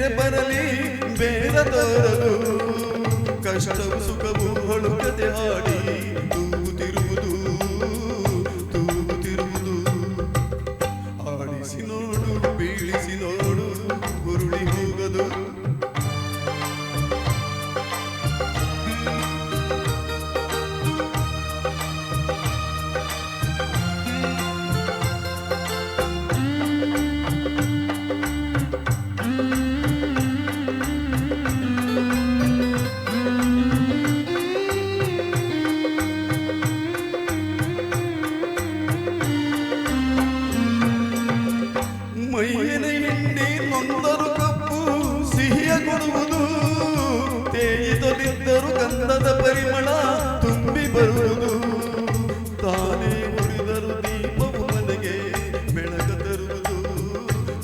ತೆರೆ ಬರಲಿ ಬೇರ ತೋರಲು ಕಷ್ಟವು ಸುಖವು ಹೊಳುಕದೆ ಹಾಡಿ ತೂಗುತ್ತಿರುವುದು ಆಡಿಸಿ ನೋಡು ಬೀಳಿಸಿ ನೋಡು ಉರುಳಿ ಹೋಗದು ಮೈಯನ ಹಿಂಡಿ ನೊಂದರು ಕಪ್ಪು ಸಿಹಿಯ ಕೊಡುವುದು ತೇಯಿತಲಿದ್ದರು ಗಂಧದ ಪರಿಮಳ ತುಂಬಿ ಬರುವುದು ತಾನೇ ಉರಿದರು ದೀಪವು ಮನೆಗೆ ಬೆಳಕ ತರುವುದು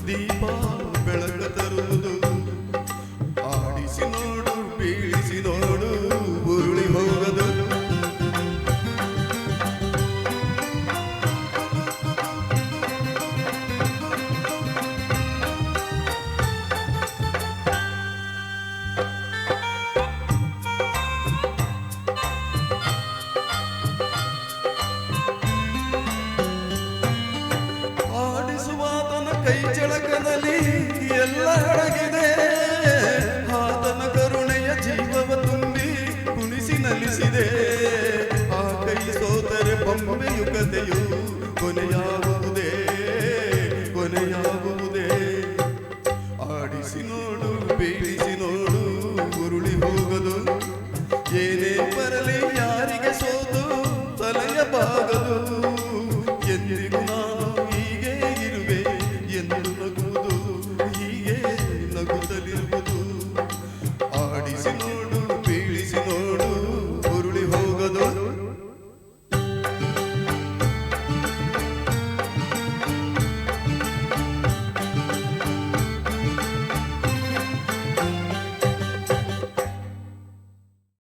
ದೀಪ ಬೆಳಕ ತರುವುದು ಆಡಿಸಿ ನೋಡು ಬೀಳಿಸಿ ನೋಡು ಉರುಳಿ ಹೋಗದು ಕೈ ಚಳಕದಲ್ಲಿ ಎಲ್ಲ ಅಡಗಿದೆ ಆತನ ಕರುಣೆಯ ಜೀವವ ತುಂಬಿ ಕುಣಿಸಿ ನಲಿಸಿದೆ ಆ ಕೈ ಸೋತರೆ ಬೊಂಬೆಯು ಕಥೆಯು ಕೊನೆಯಾಗುವುದೇ ಆಡಿಸಿ ನೋಡು ಬೀಳಿಸಿ ನೋಡು ಉರುಳಿ ಹೋಗದು ಏನೇ ಬರಲಿ ಯಾರಿಗೆ ಸೋತು ತಲೆಯ ಬಾಗದು ಎಂದಿಗೂ